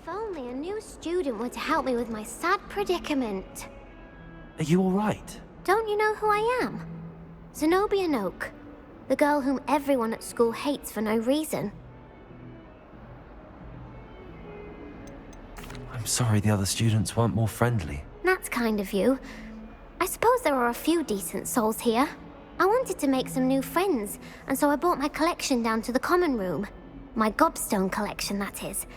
If only a new student were to help me with my sad predicament. Are you alright? Don't you know who I am? Zenobia Noak, the girl whom everyone at school hates for no reason. I'm sorry the other students weren't more friendly. That's kind of you. I suppose there are a few decent souls here. I wanted to make some new friends, and so I brought my collection down to the common room. My gobstone collection, that is.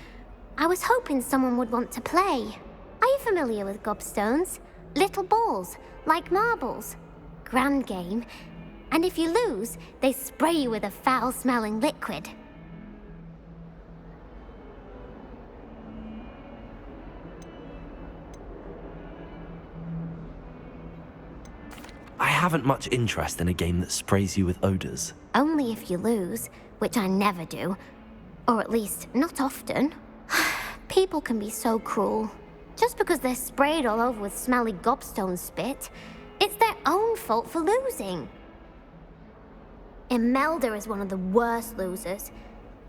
I was hoping someone would want to play. Are you familiar with gobstones? Little balls, like marbles. Grand game. And if you lose, they spray you with a foul-smelling liquid. I haven't much interest in a game that sprays you with odors. Only if you lose, which I never do. Or at least, not often. People can be so cruel. Just because they're sprayed all over with smelly gobstone spit, it's their own fault for losing. Imelda is one of the worst losers.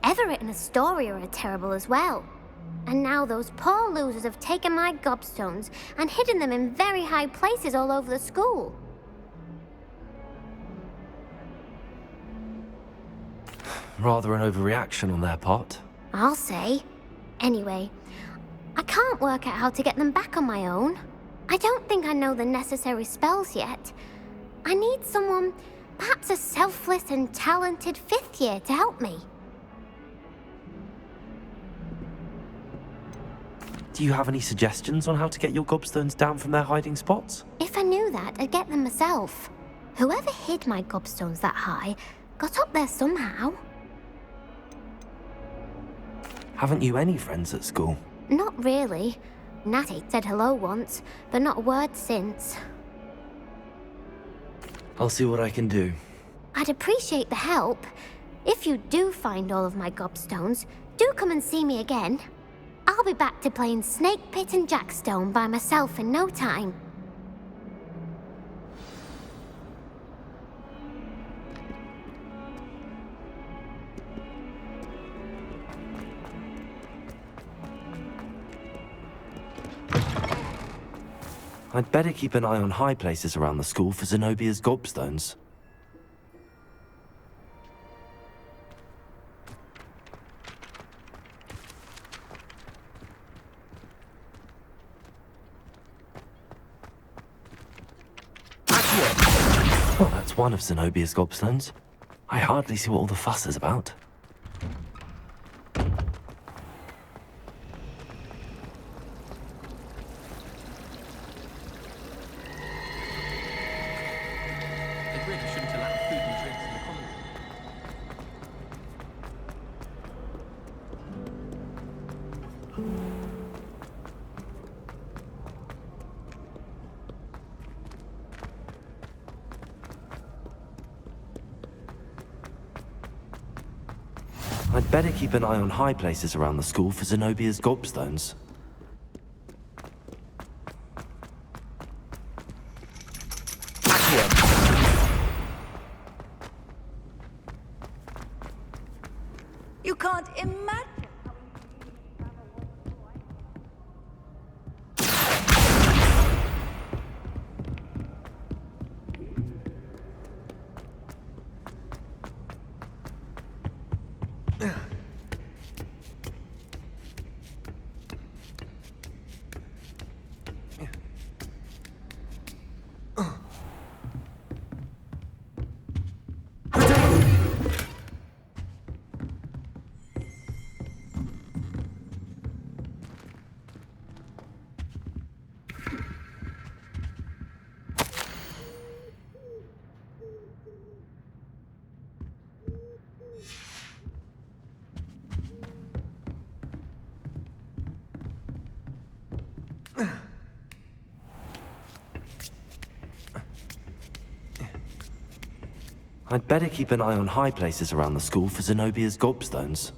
Everett and Astoria are terrible as well. And now those poor losers have taken my gobstones and hidden them in very high places all over the school. Rather an overreaction on their part. I'll say. Anyway, I can't work out how to get them back on my own. I don't think I know the necessary spells yet. I need someone, perhaps a selfless and talented fifth year to help me. Do you have any suggestions on how to get your gobstones down from their hiding spots? If I knew that, I'd get them myself. Whoever hid my gobstones that high got up there somehow. Haven't you any friends at school? Not really. Natty said hello once, but not a word since. I'll see what I can do. I'd appreciate the help. If you do find all of my gobstones, do come and see me again. I'll be back to playing Snake Pit and Jackstone by myself in no time. I'd better keep an eye on high places around the school for Zenobia's gobstones. Well, that's one of Zenobia's gobstones. I hardly see what all the fuss is about. I'd better keep an eye on high places around the school for Zenobia's gobstones. You can't imagine. I'd better keep an eye on high places around the school for Zenobia's gobstones.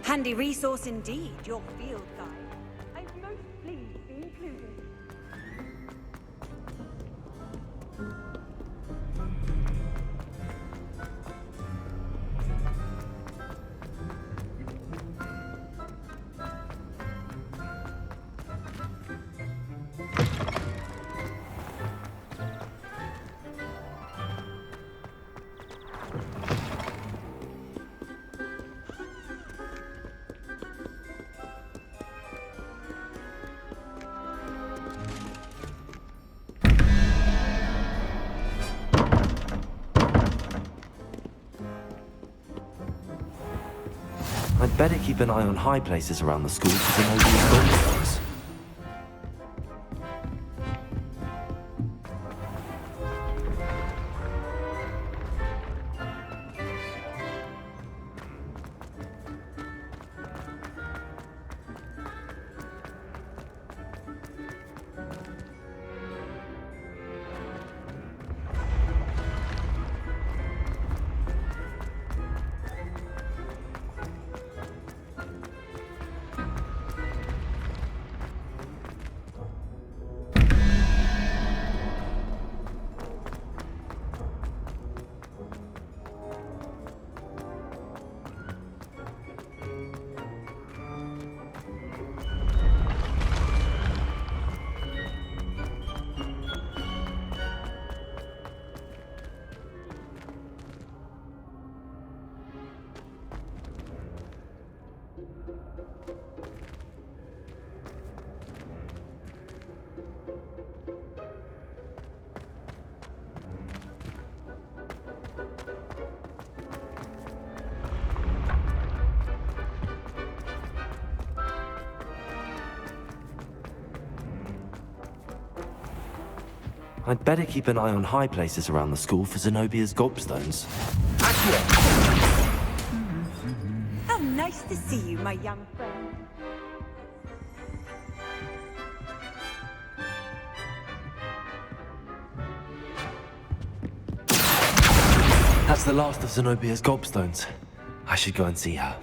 Handy resource indeed, your field guide. I'm most pleased to be included. I'd better keep an eye on high places around the school for Zenobia's gobstones. I'd better keep an eye on high places around the school for Zenobia's gobstones. How nice to see you, my young friend. That's the last of Zenobia's gobstones. I should go and see her.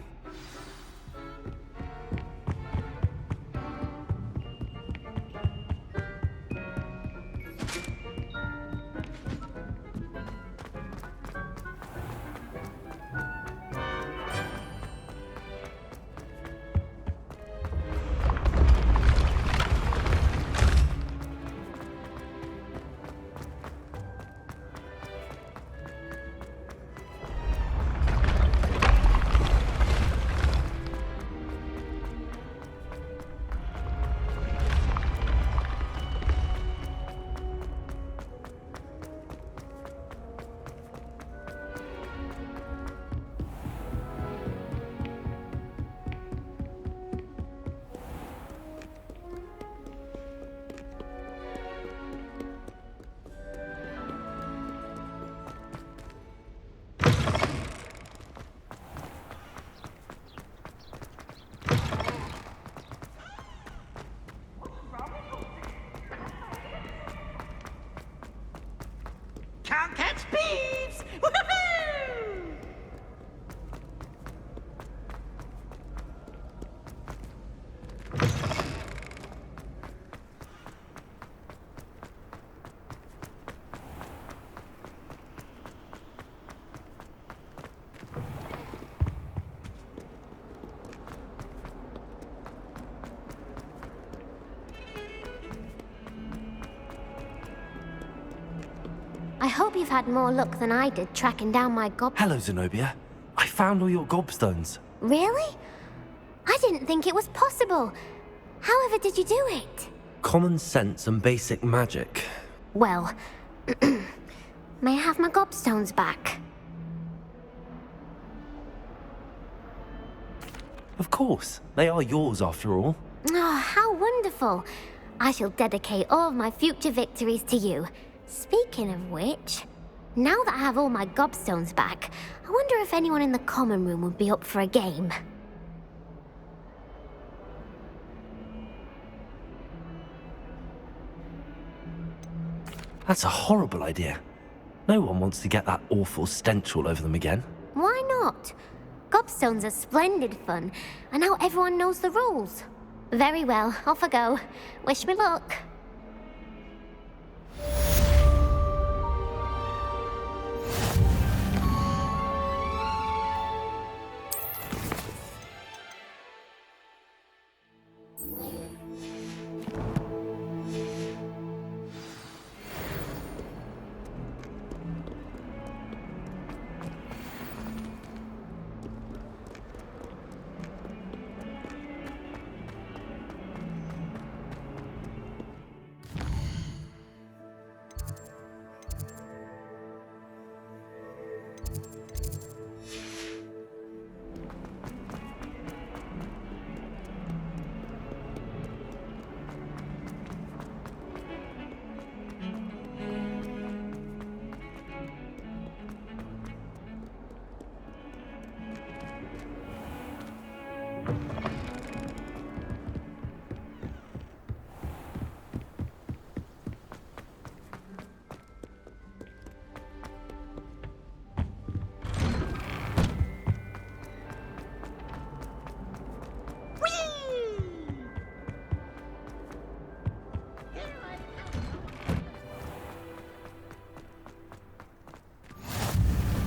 Can't catch thieves! Woohoo! I hope you've had more luck than I did tracking down my Hello, Zenobia. I found all your gobstones. Really? I didn't think it was possible. However did you do it? Common sense and basic magic. Well, may I have my gobstones back? Of course. They are yours after all. Oh, how wonderful. I shall dedicate all of my future victories to you. Speaking of which, now that I have all my gobstones back, I wonder if anyone in the common room would be up for a game. That's a horrible idea. No one wants to get that awful stench all over them again. Why not? Gobstones are splendid fun, and now everyone knows the rules. Very well, off I go. Wish me luck.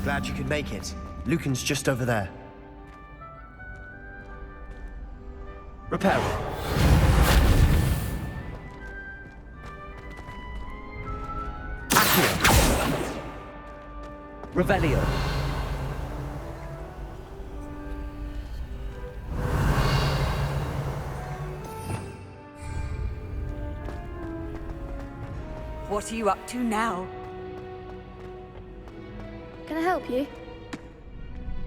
Glad you could make it. Lucan's just over there. Repair it. Accio. Revelio. What are you up to now? Can I help you?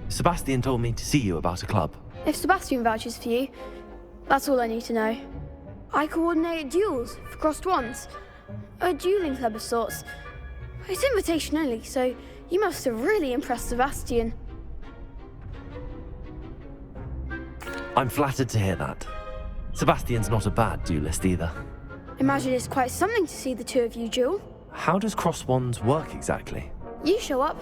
Sebastian told me to see you about a club. If Sebastian vouches for you, that's all I need to know. I coordinate duels for crossed wands. A dueling club of sorts. It's invitation only, so you must have really impressed Sebastian. I'm flattered to hear that. Sebastian's not a bad duelist either. Imagine it's quite something to see the two of you duel. How does cross wands work exactly? You show up,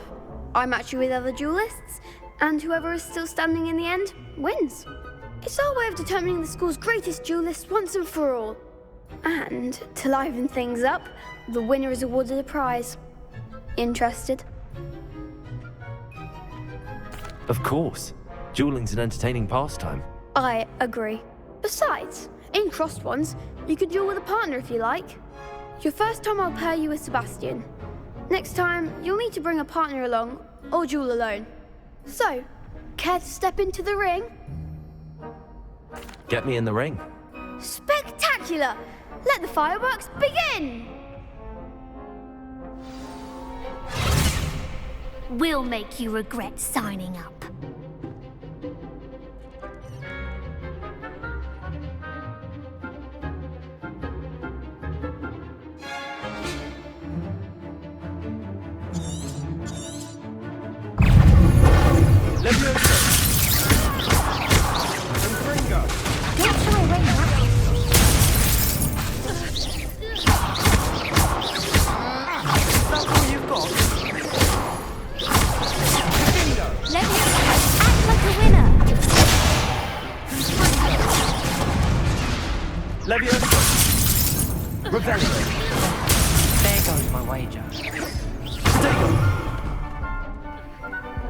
I match you with other duelists, and whoever is still standing in the end wins. It's our way of determining the school's greatest duelist once and for all. And to liven things up, the winner is awarded a prize. Interested? Of course. Dueling's an entertaining pastime. I agree. Besides, in crossed ones, you could duel with a partner if you like. Your first time I'll pair you with Sebastian. Next time, you'll need to bring a partner along, or duel alone. So, care to step into the ring? Get me in the ring. Spectacular! Let the fireworks begin! We'll make you regret signing up. There goes my wager.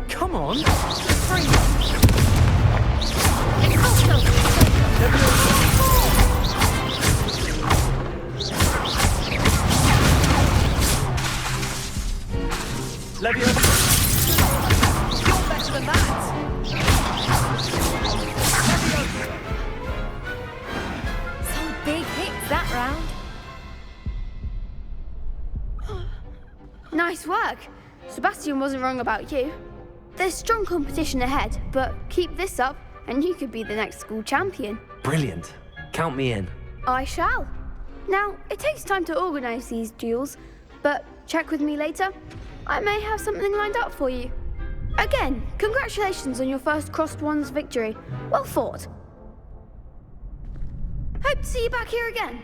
Come on! Leviosa! You're better than that! Some big hits that round. Nice work. Sebastian wasn't wrong about you. There's strong competition ahead, but keep this up and you could be the next school champion. Brilliant. Count me in. I shall. Now, it takes time to organise these duels, but check with me later. I may have something lined up for you. Again, congratulations on your first crossed wands victory. Well fought. Hope to see you back here again.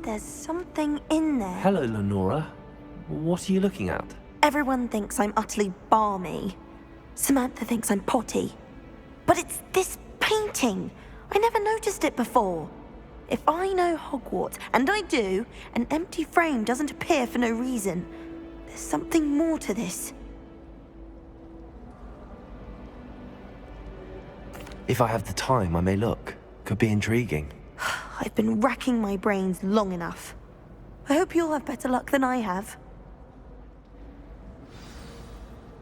There's something in there. Hello, Lenora. What are you looking at? Everyone thinks I'm utterly balmy. Samantha thinks I'm potty. But it's this painting. I never noticed it before. If I know Hogwarts, and I do, an empty frame doesn't appear for no reason. There's something more to this. If I have the time, I may look. Could be intriguing. I've been racking my brains long enough. I hope you'll have better luck than I have.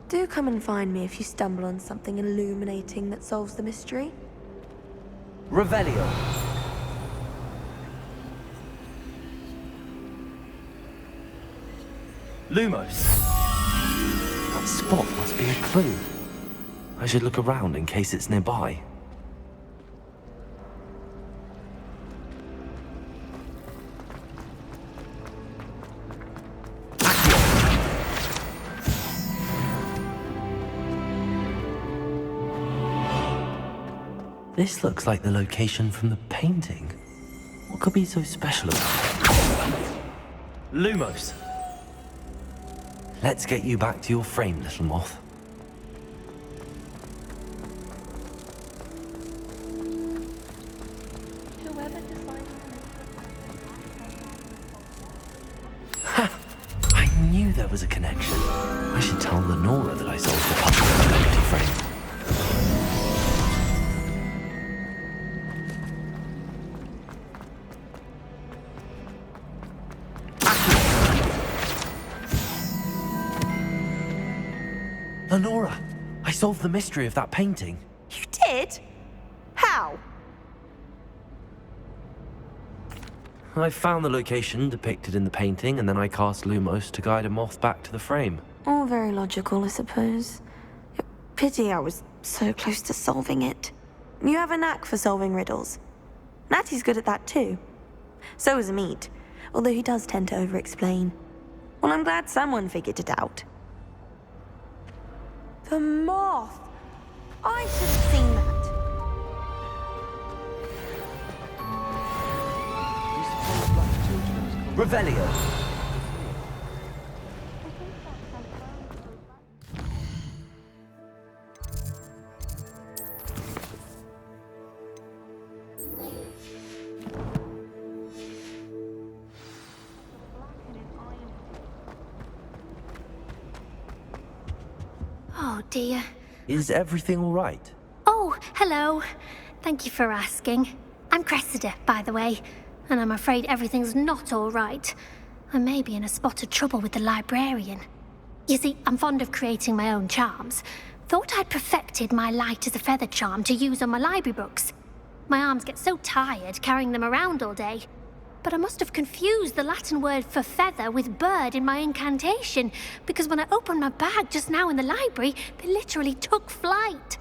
Do come and find me if you stumble on something illuminating that solves the mystery. Revelio. Lumos. That spot must be a clue. I should look around in case it's nearby. This looks like the location from the painting. What could be so special about it? Lumos! Let's get you back to your frame, little moth. Ha! I knew there was a connection. I should tell Lenora that I solved the puzzle of the empty frame. Lenora, I solved the mystery of that painting. You did? How? I found the location depicted in the painting, and then I cast Lumos to guide a moth back to the frame. All very logical, I suppose. Pity I was so close to solving it. You have a knack for solving riddles. Natty's good at that too. So is Amit, although he does tend to over-explain. Well, I'm glad someone figured it out. The moth! I should have seen that. Revelio. Oh dear. Is everything all right? Oh, hello. Thank you for asking. I'm Cressida, by the way, and I'm afraid everything's not all right. I may be in a spot of trouble with the librarian. You see, I'm fond of creating my own charms. Thought I'd perfected my light as a feather charm to use on my library books. My arms get so tired carrying them around all day. But I must have confused the Latin word for feather with bird in my incantation, because when I opened my bag just now in the library, they literally took flight.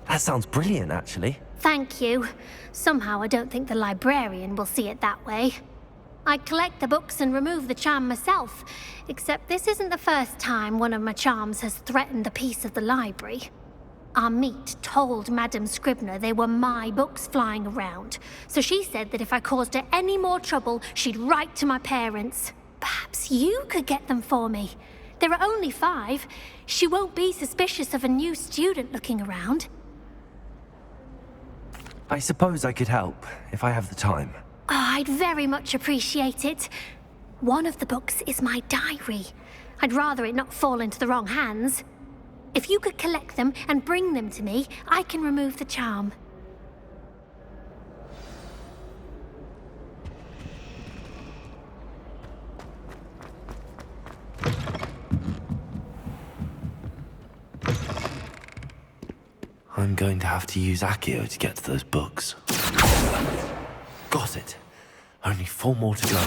That sounds brilliant, actually. Thank you. Somehow I don't think the librarian will see it that way. I collect the books and remove the charm myself, except this isn't the first time one of my charms has threatened the peace of the library. Amit told Madame Scribner they were my books flying around, so she said that if I caused her any more trouble, she'd write to my parents. Perhaps you could get them for me. There are only 5. She won't be suspicious of a new student looking around. I suppose I could help, if I have the time. Oh, I'd very much appreciate it. One of the books is my diary. I'd rather it not fall into the wrong hands. If you could collect them and bring them to me, I can remove the charm. I'm going to have to use Accio to get to those books. Got it. Only 4 more to go.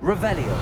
Revelio.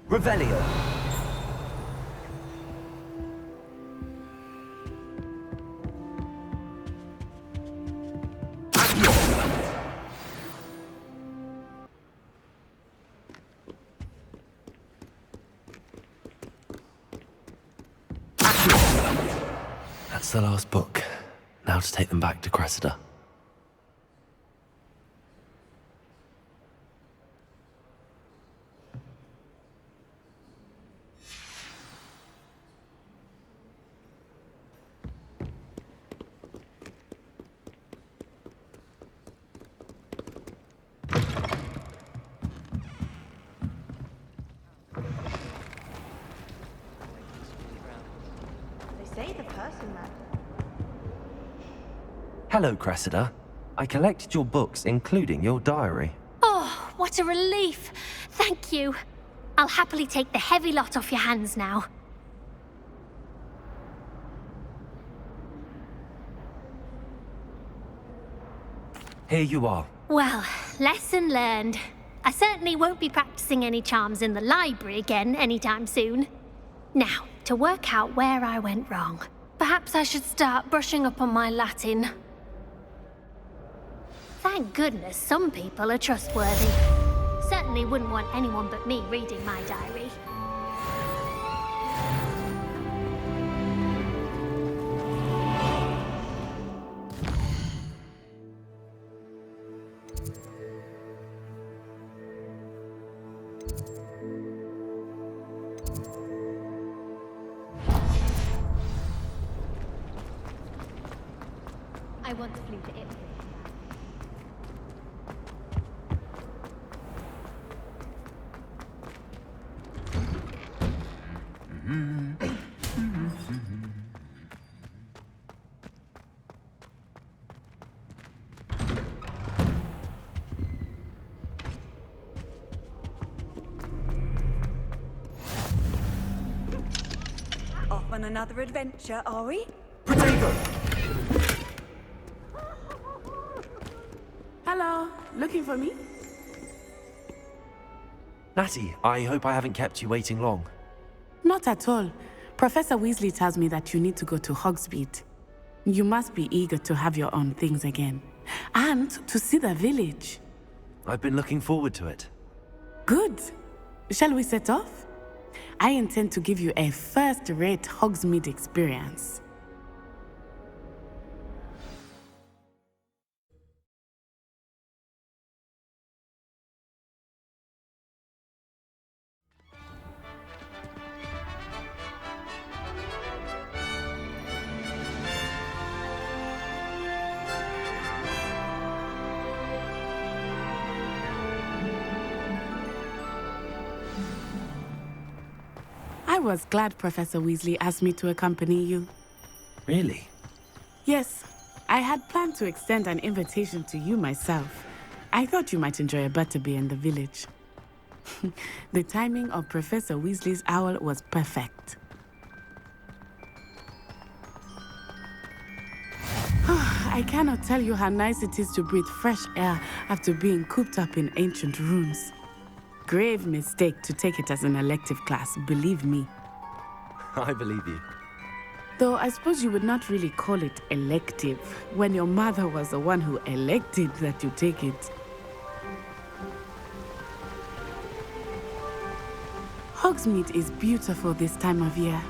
Revelio. That's the last book. Now to take them back to Cressida. Hello, Cressida. I collected your books, including your diary. Oh, what a relief. Thank you. I'll happily take the heavy lot off your hands now. Here you are. Well, lesson learned. I certainly won't be practicing any charms in the library again anytime soon. Now, to work out where I went wrong. Perhaps I should start brushing up on my Latin. Thank goodness some people are trustworthy. Certainly wouldn't want anyone but me reading my diary. I once flew to Ipswich. Off on another adventure, are we? Potato. Hello, looking for me? Natty, I hope I haven't kept you waiting long. Not at all. Professor Weasley tells me that you need to go to Hogsmeade. You must be eager to have your own things again. And to see the village. I've been looking forward to it. Good. Shall we set off? I intend to give you a first-rate Hogsmeade experience. I was glad Professor Weasley asked me to accompany you. Really? Yes, I had planned to extend an invitation to you myself. I thought you might enjoy a butterbeer in the village. The timing of Professor Weasley's owl was perfect. I cannot tell you how nice it is to breathe fresh air after being cooped up in ancient rooms. Grave mistake to take it as an elective class, believe me. I believe you. Though I suppose you would not really call it elective when your mother was the one who elected that you take it. Hogsmeade is beautiful this time of year.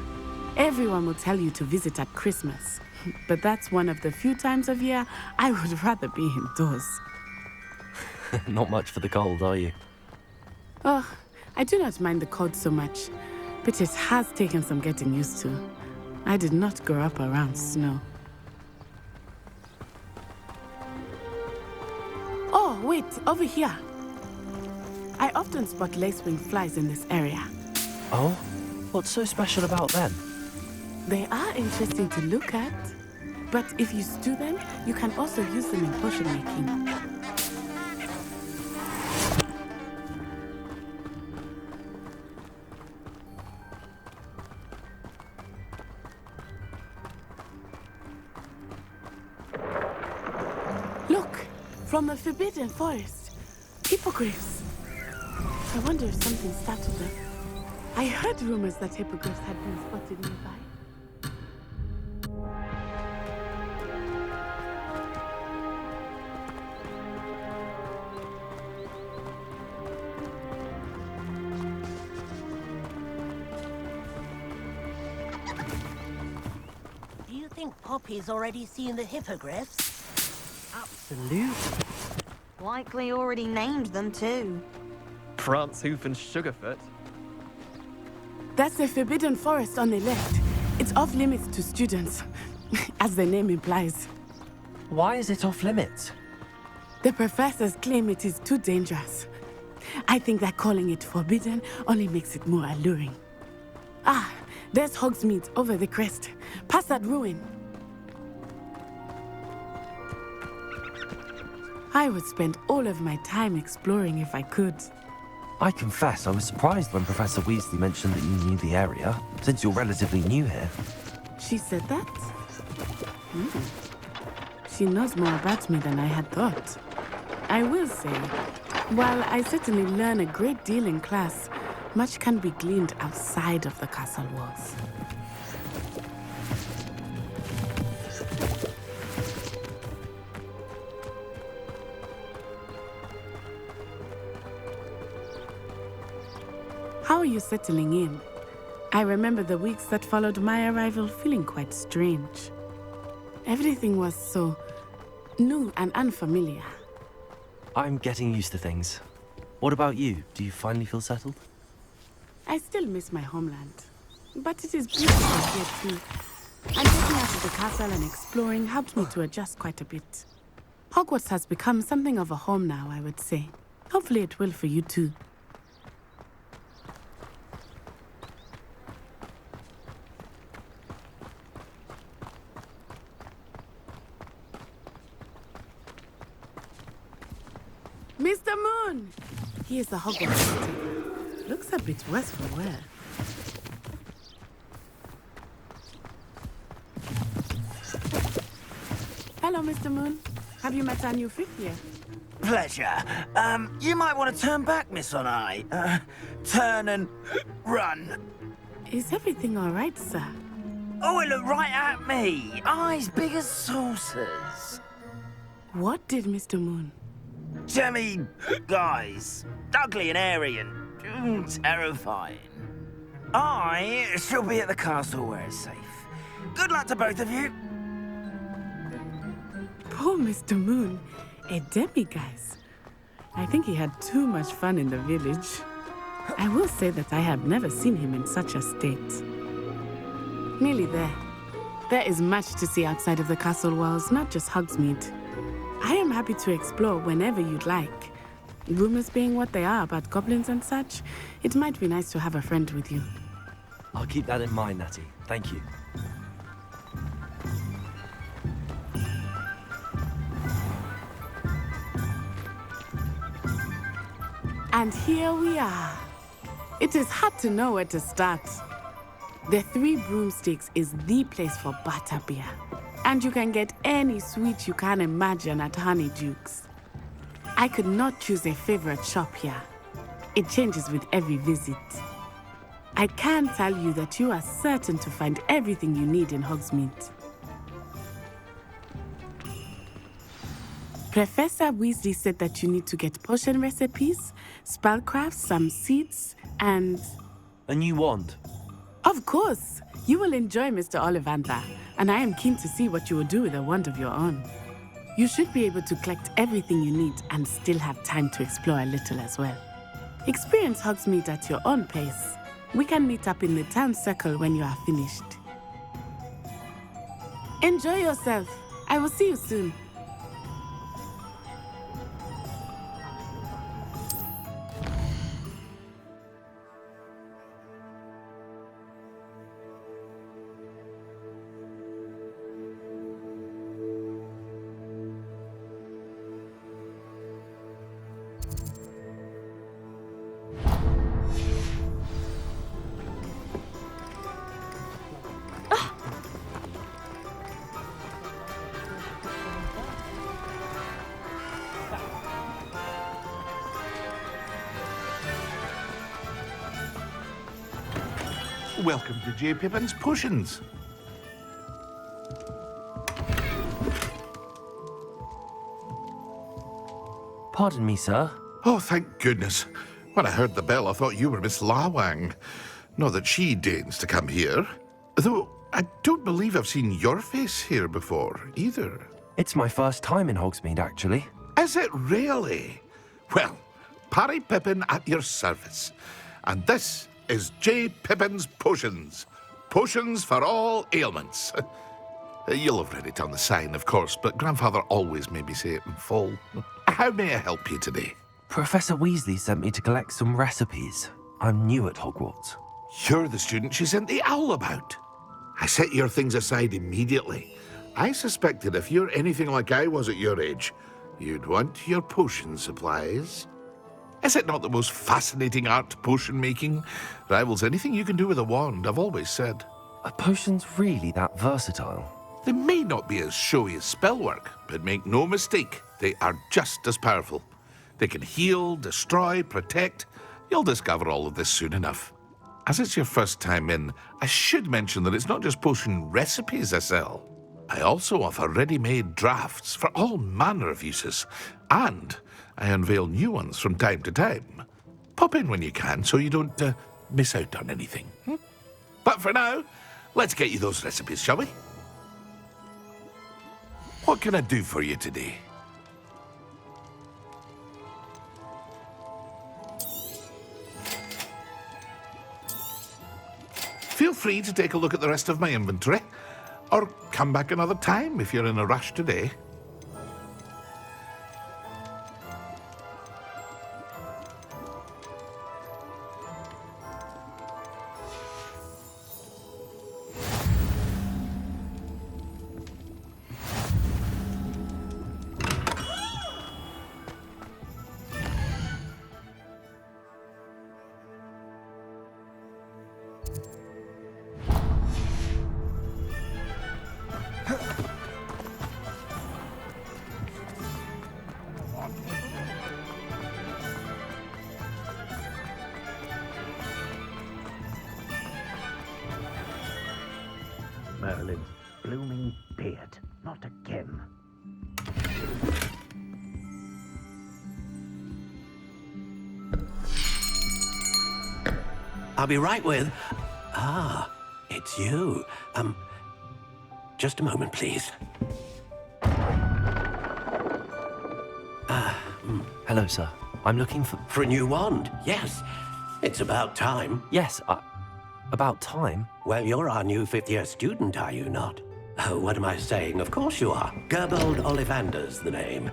Everyone will tell you to visit at Christmas, but that's one of the few times of year I would rather be indoors. Not much for the cold, are you? Oh, I do not mind the cold so much, but it has taken some getting used to. I did not grow up around snow. Oh, wait, over here. I often spot lacewing flies in this area. Oh? What's so special about them? They are interesting to look at, but if you stew them, you can also use them in potion making. Look, from the Forbidden Forest, hippogriffs. I wonder if something startled them. I heard rumors that hippogriffs had been spotted nearby. Do you think Poppy's already seen the hippogriffs? Absolutely. Likely already named them too. Prance, Hoof, and Sugarfoot. That's the Forbidden Forest on the left. It's off limits to students, as the name implies. Why is it off limits? The professors claim it is too dangerous. I think that calling it forbidden only makes it more alluring. Ah, there's Hogsmeade over the crest. Past that ruin. I would spend all of my time exploring if I could. I confess I was surprised when Professor Weasley mentioned that you knew the area, since you're relatively new here. She said that? She knows more about me than I had thought. I will say, while I certainly learn a great deal in class, much can be gleaned outside of the castle walls. How are you settling in? I remember the weeks that followed my arrival feeling quite strange. Everything was so new and unfamiliar. I'm getting used to things. What about you? Do you finally feel settled? I still miss my homeland, but it is beautiful here too. And getting out of the castle and exploring helped me to adjust quite a bit. Hogwarts has become something of a home now, I would say. Hopefully it will for you too. Mr. Moon! He is the Hogwarts caretaker. Looks a bit worse for wear. Hello, Mr. Moon. Have you met our new fifth year? Pleasure. You might want to turn back, Miss On-Eye. Turn and run. Is everything all right, sir? Oh, it looked right at me. Eyes big as saucers. What did Mr. Moon? Jemmy guys. Ugly and airy and terrifying. I shall be at the castle where it's safe. Good luck to both of you. Poor Mr. Moon. A demiguise. I think he had too much fun in the village. I will say that I have never seen him in such a state. Nearly there. There is much to see outside of the castle walls, not just Hogsmeade. I am happy to explore whenever you'd like. Rumors being what they are about goblins and such, it might be nice to have a friend with you. I'll keep that in mind, Natty. Thank you. And here we are. It is hard to know where to start. The Three Broomsticks is the place for butterbeer. And you can get any sweet you can imagine at Honeyduke's. I could not choose a favorite shop here. It changes with every visit. I can tell you that you are certain to find everything you need in Hogsmeade. Professor Weasley said that you need to get potion recipes, spellcrafts, some seeds, and... A new wand. Of course. You will enjoy Mr. Ollivander, and I am keen to see what you will do with a wand of your own. You should be able to collect everything you need and still have time to explore a little as well. Experience Hogsmeade at your own pace. We can meet up in the town circle when you are finished. Enjoy yourself. I will see you soon. Welcome to J. Pippin's Potions. Pardon me, sir. Oh, thank goodness. When I heard the bell, I thought you were Miss Lawang. Not that she deigns to come here. Though, I don't believe I've seen your face here before, either. It's my first time in Hogsmeade, actually. Is it really? Well, Parry Pippin at your service. And this is J. Pippin's Potions. Potions for all ailments. You'll have read it on the sign, of course, but Grandfather always made me say it in full. How may I help you today? Professor Weasley sent me to collect some recipes. I'm new at Hogwarts. You're the student she sent the owl about. I set your things aside immediately. I suspected if you're anything like I was at your age, you'd want your potion supplies. Is it not the most fascinating art, potion making? Rivals anything you can do with a wand, I've always said. Are potions really that versatile? They may not be as showy as spellwork, but make no mistake, they are just as powerful. They can heal, destroy, protect. You'll discover all of this soon enough. As it's your first time in, I should mention that it's not just potion recipes I sell. I also offer ready-made drafts for all manner of uses, and I unveil new ones from time to time. Pop in when you can so you don't miss out on anything. But for now, let's get you those recipes, shall we? What can I do for you today? Feel free to take a look at the rest of my inventory, or come back another time if you're in a rush today. Merlin's blooming beard. Not again. I'll be right with... Ah, it's you. Just a moment, please. Hello, sir. I'm looking for... For a new wand, yes. It's about time. Yes, about time? Well, you're our new fifth-year student, are you not? Oh, what am I saying? Of course you are. Gerbold Ollivander's the name.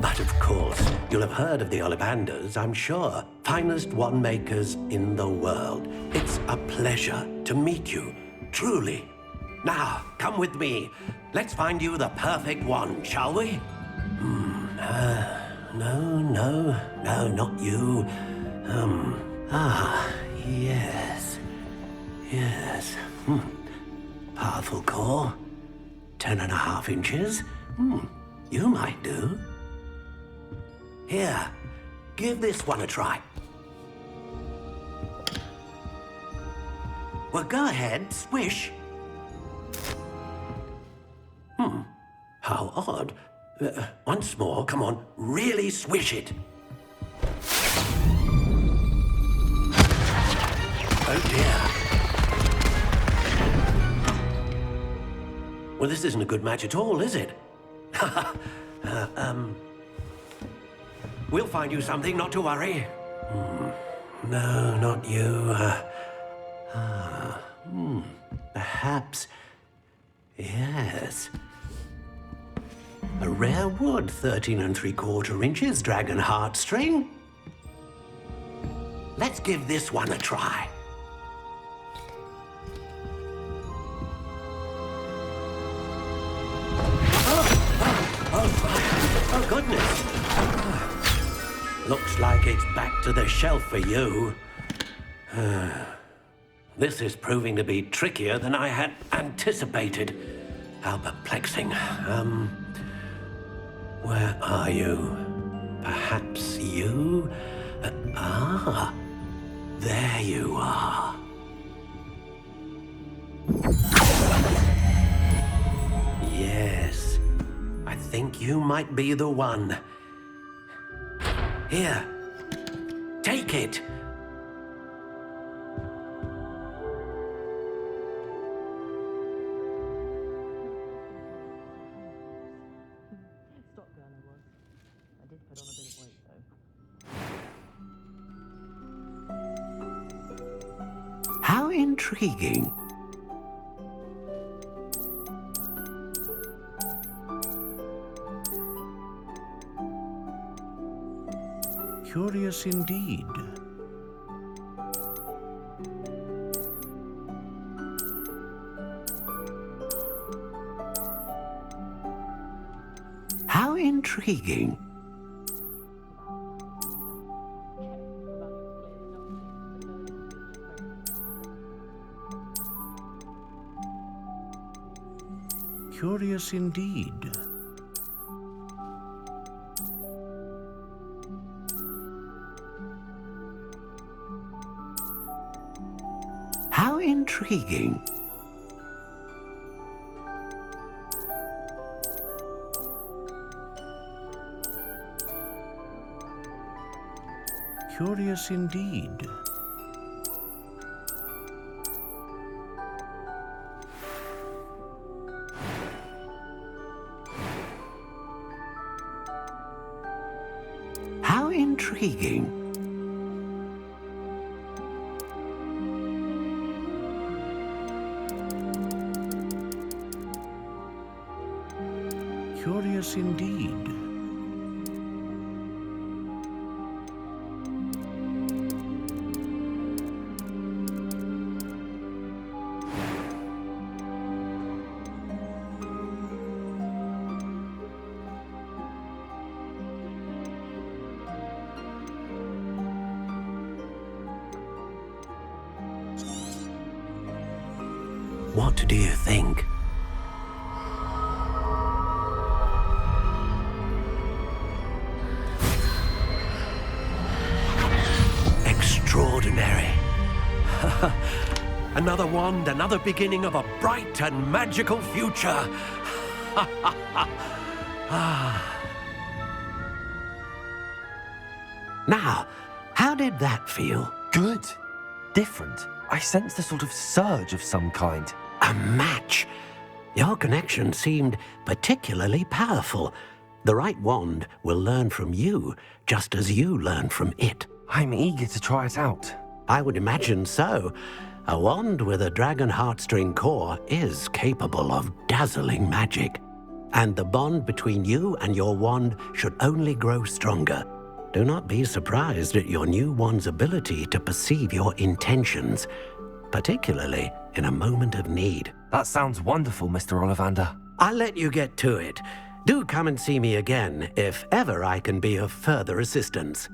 But of course, you'll have heard of the Ollivanders, I'm sure. Finest wand makers in the world. It's a pleasure to meet you, truly. Now, come with me. Let's find you the perfect wand, shall we? No, not you. Yes. Powerful core. 10.5 inches. You might do. Here, give this one a try. Well, go ahead, swish. How odd. Once more, come on, really swish it. Oh dear. Well, this isn't a good match at all, is it? We'll find you something, not to worry. No, not you. Perhaps... Yes. A rare wood, 13 3/4 inches, dragon heartstring. Let's give this one a try. Oh, goodness. Looks like it's back to the shelf for you. This is proving to be trickier than I had anticipated. How perplexing. Where are you? Perhaps you? There you are. Yes, I think you might be the one. Here, take it. How intriguing. Curious indeed. How intriguing. Curious indeed. How intriguing. Curious indeed. How intriguing. Curious indeed. What do you think? Extraordinary. Another wand, another beginning of a bright and magical future. Now, how did that feel? Good. Different. I sensed a sort of surge of some kind. A match. Your connection seemed particularly powerful. The right wand will learn from you, just as you learn from it. I'm eager to try it out. I would imagine so. A wand with a dragon heartstring core is capable of dazzling magic. And the bond between you and your wand should only grow stronger. Do not be surprised at your new wand's ability to perceive your intentions, particularly in a moment of need. That sounds wonderful, Mr. Ollivander. I'll let you get to it. Do come and see me again if ever I can be of further assistance.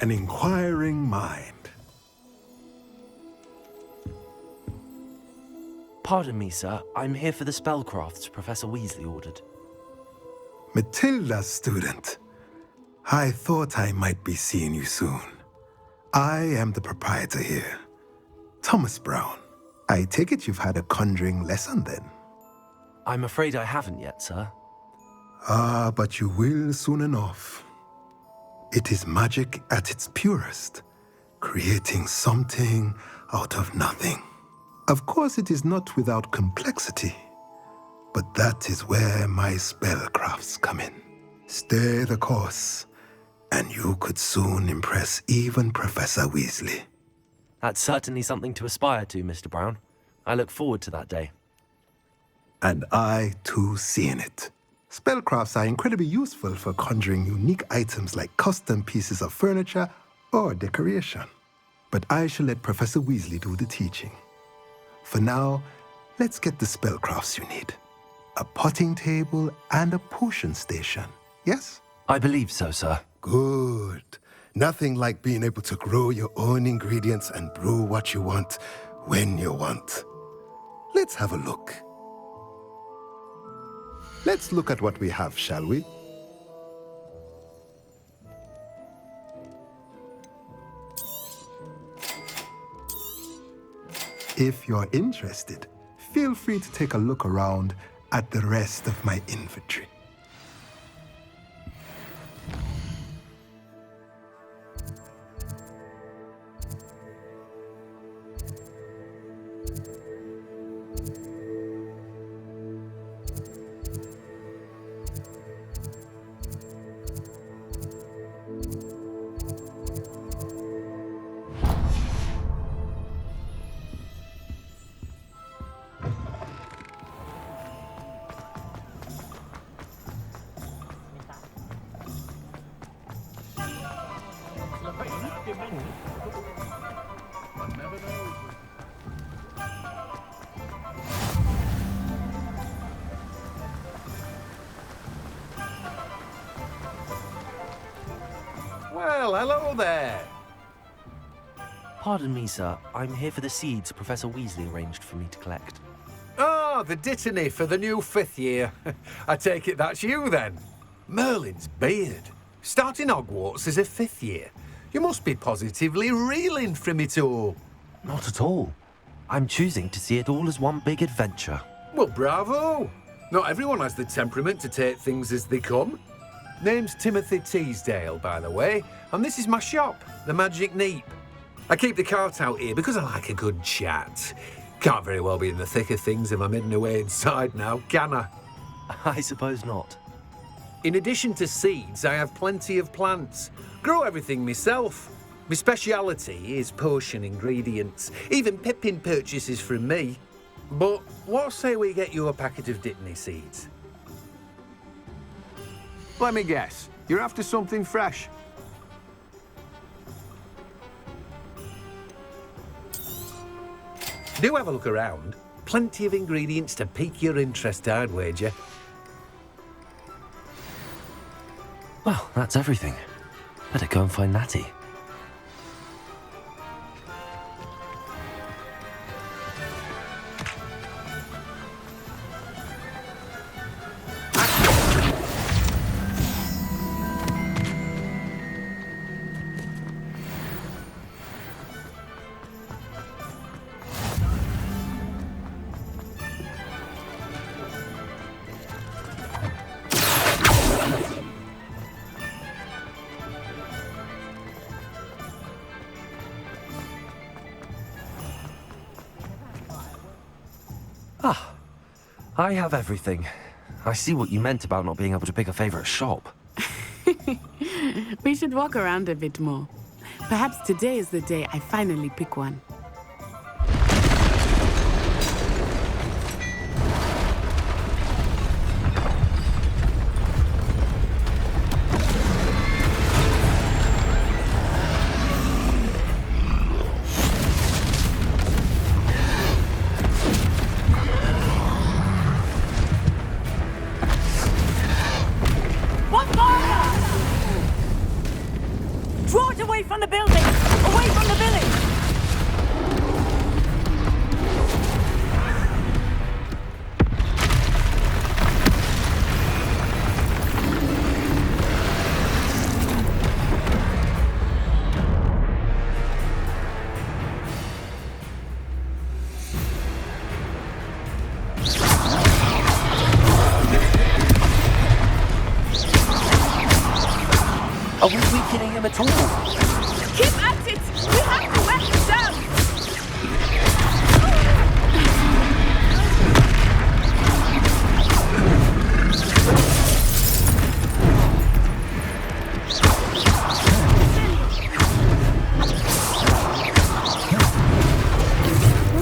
An inquiring mind. Pardon me, sir. I'm here for the spellcrafts Professor Weasley ordered. Matilda's student. I thought I might be seeing you soon. I am the proprietor here, Thomas Brown. I take it you've had a conjuring lesson then? I'm afraid I haven't yet, sir. Ah, but you will soon enough. It is magic at its purest, creating something out of nothing. Of course, it is not without complexity, but that is where my spellcrafts come in. Stay the course, and you could soon impress even Professor Weasley. That's certainly something to aspire to, Mr. Brown. I look forward to that day. And I, too, seeing it. Spellcrafts are incredibly useful for conjuring unique items like custom pieces of furniture or decoration. But I shall let Professor Weasley do the teaching. For now, let's get the spellcrafts you need. A potting table and a potion station, yes? I believe so, sir. Good. Nothing like being able to grow your own ingredients and brew what you want when you want. Let's have a look. Let's look at what we have, shall we? If you're interested, feel free to take a look around at the rest of my inventory. Well, hello there. Pardon me, sir. I'm here for the seeds Professor Weasley arranged for me to collect. Ah, the dittany for the new 5th year. I take it that's you, then. Merlin's beard. Starting Hogwarts as a 5th year. You must be positively reeling from it all. Not at all. I'm choosing to see it all as one big adventure. Well, bravo. Not everyone has the temperament to take things as they come. Name's Timothy Teasdale, by the way, and this is my shop, the Magic Neep. I keep the cart out here because I like a good chat. Can't very well be in the thick of things if I'm hidden away inside now, can I? I suppose not. In addition to seeds, I have plenty of plants. Grow everything myself. My speciality is potion ingredients. Even Pippin purchases from me. But what say we get you a packet of Dittany seeds? Let me guess. You're after something fresh. Do have a look around. Plenty of ingredients to pique your interest, I'd wager. Well, that's everything. Better go and find Natty. Ah, I have everything. I see what you meant about not being able to pick a favorite shop. We should walk around a bit more. Perhaps today is the day I finally pick one. Draw it away from the building! Away from the village! Are we weakening him at all? Keep at it! We have to wear him down!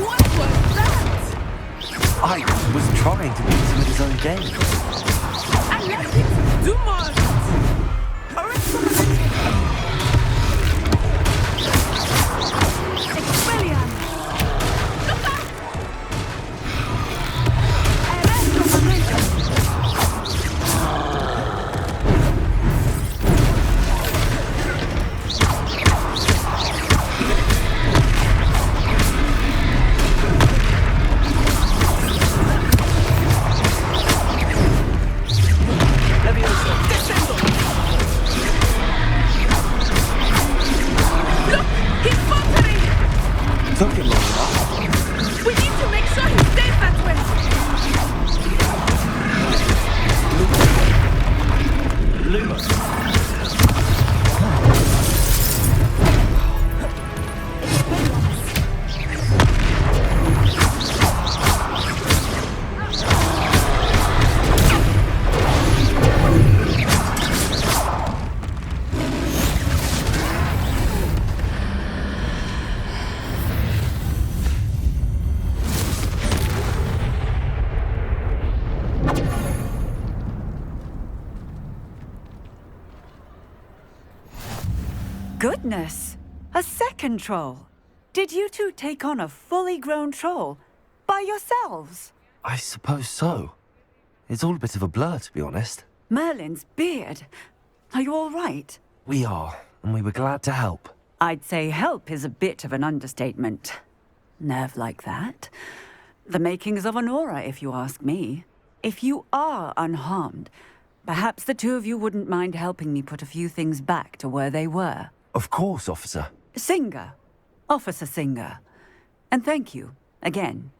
What was that? I was trying to beat him at his own game. I left it! Do more! Correct some Expelliarmus! Look out! Arresto momento! Look! He's faltering! Took him long enough. We need to make sure he stays that way! Lumos. Goodness! A second troll! Did you two take on a fully grown troll? By yourselves? I suppose so. It's all a bit of a blur, to be honest. Merlin's beard. Are you all right? We are, and we were glad to help. I'd say help is a bit of an understatement. Nerve like that. The makings of an aura, if you ask me. If you are unharmed, perhaps the two of you wouldn't mind helping me put a few things back to where they were. Of course, officer. Singer. Officer Singer. And thank you, again.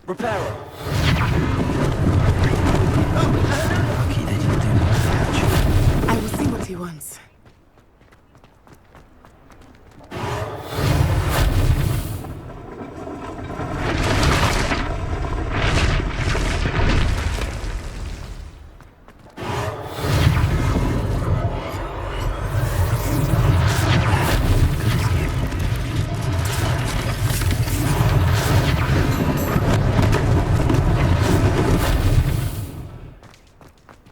Repairer. Lucky they didn't do much. I will see what he wants.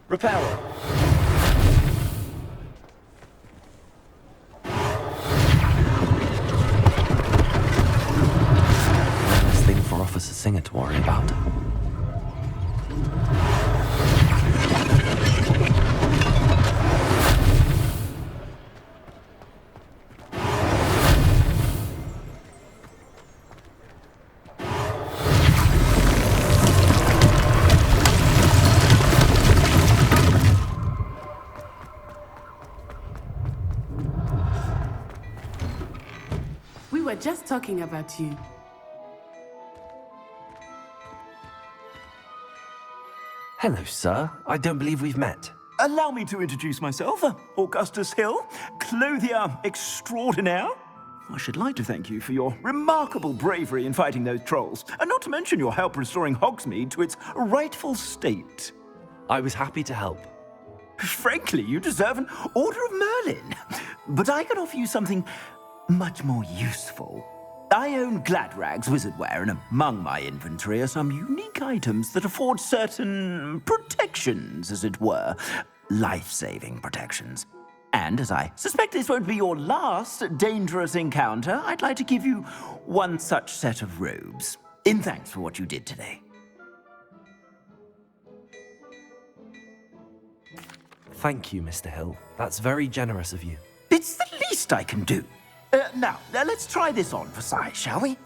Repairer. Last thing for Officer Singer to worry about. We were just talking about you. Hello, sir. I don't believe we've met. Allow me to introduce myself, Augustus Hill, clothier extraordinaire. I should like to thank you for your remarkable bravery in fighting those trolls, and not to mention your help restoring Hogsmeade to its rightful state. I was happy to help. Frankly, you deserve an Order of Merlin. But I can offer you something much more useful. I own Gladrag's wizardware, and among my inventory are some unique items that afford certain protections, as it were. Life-saving protections. And as I suspect this won't be your last dangerous encounter, I'd like to give you one such set of robes, in thanks for what you did today. Thank you, Mr. Hill. That's very generous of you. It's the least I can do. Now, let's try this on for size, shall we?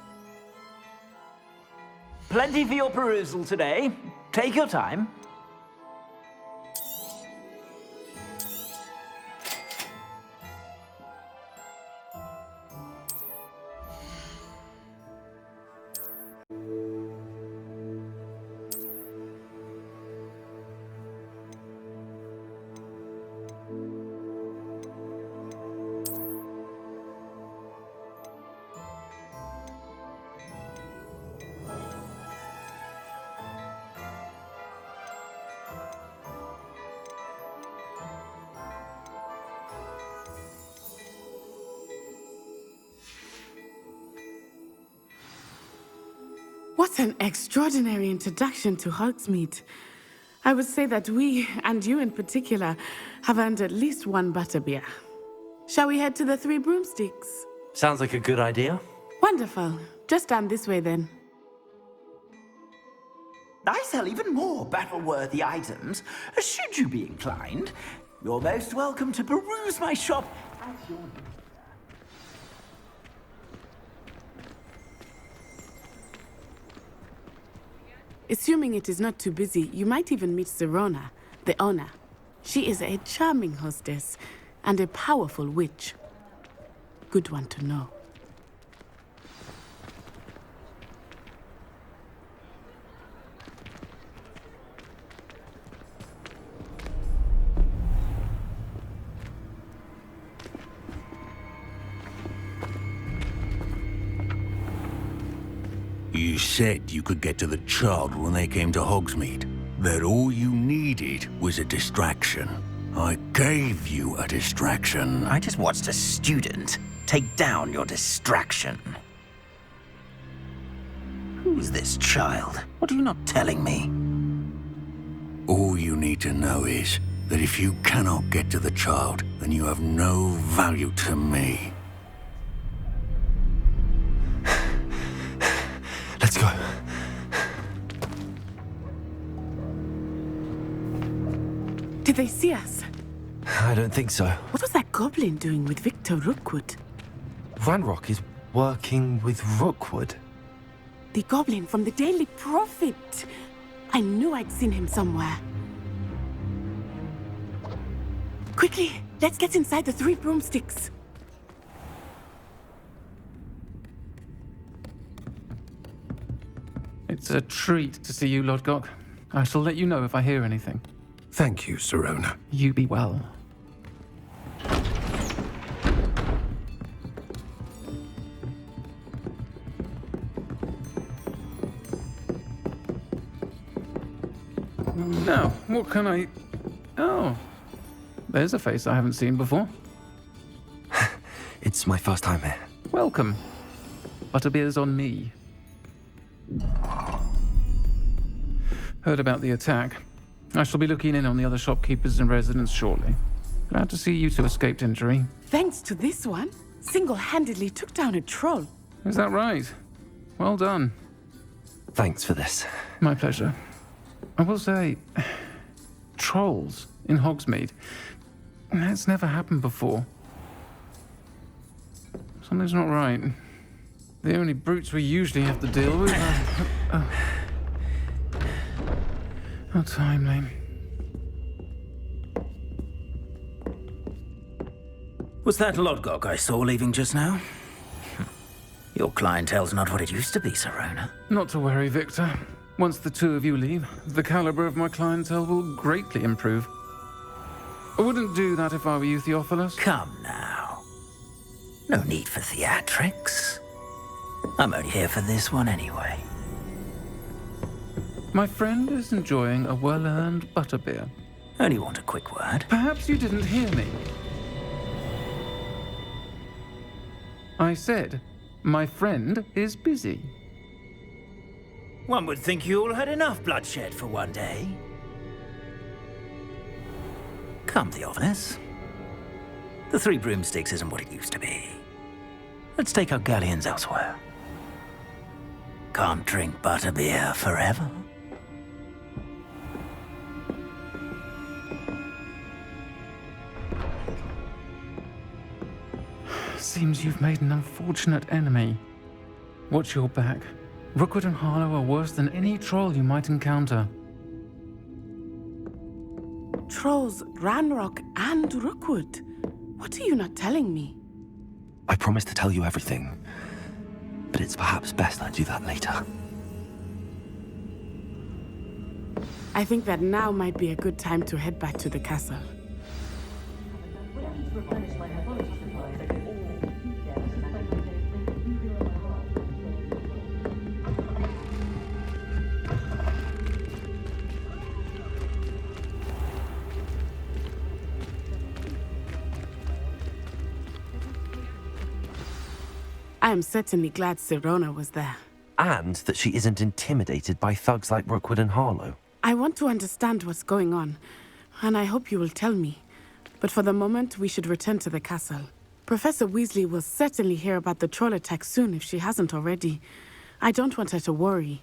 Plenty for your perusal today. Take your time. What an extraordinary introduction to Hogsmeade. I would say that we, and you in particular, have earned at least one butterbeer. Shall we head to the Three Broomsticks? Sounds like a good idea. Wonderful. Just down this way then. I sell even more battle-worthy items, should you be inclined. You're most welcome to peruse my shop at your leisure. Assuming it is not too busy, you might even meet Sirona, the owner. She is a charming hostess and a powerful witch. Good one to know. You said you could get to the child when they came to Hogsmeade. That all you needed was a distraction. I gave you a distraction. I just watched a student take down your distraction. Who's this child? What are you not telling me? All you need to know is that if you cannot get to the child, then you have no value to me. Let's go. Did they see us? I don't think so. What was that goblin doing with Victor Rookwood? Ranrock is working with Rookwood. The goblin from the Daily Prophet. I knew I'd seen him somewhere. Quickly, let's get inside the Three Broomsticks. It's a treat to see you, Lodgok. I shall let you know if I hear anything. Thank you, Sirona. You be well. Now, what can I... Oh, there's a face I haven't seen before. It's my first time here. Welcome. Butterbeer's on me. Heard about the attack. I shall be looking in on the other shopkeepers and residents shortly. Glad to see you two escaped injury. Thanks to this one, single-handedly took down a troll. Is that right? Well done. Thanks for this. My pleasure. I will say, trolls in Hogsmeade. That's never happened before. Something's not right. The only brutes we usually have to deal with are... How timely. Was that Lodgok I saw leaving just now? Your clientele's not what it used to be, Sirona. Not to worry, Victor. Once the two of you leave, the caliber of my clientele will greatly improve. I wouldn't do that if I were you, Theophilus. Come now. No need for theatrics. I'm only here for this one anyway. My friend is enjoying a well-earned butterbeer. Only want a quick word. Perhaps you didn't hear me. I said, my friend is busy. One would think you all had enough bloodshed for one day. Come, Theophilus. The Three Broomsticks isn't what it used to be. Let's take our galleons elsewhere. Can't drink butterbeer forever. Seems you've made an unfortunate enemy. Watch your back. Rookwood and Harlow are worse than any troll you might encounter. Trolls, Ranrock, and Rookwood. What are you not telling me? I promised to tell you everything, but it's perhaps best I do that later. I think that now might be a good time to head back to the castle. I am certainly glad Sirona was there. and that she isn't intimidated by thugs like Rookwood and Harlow. I want to understand what's going on, and I hope you will tell me. But for the moment, we should return to the castle. Professor Weasley will certainly hear about the troll attack soon if she hasn't already. I don't want her to worry.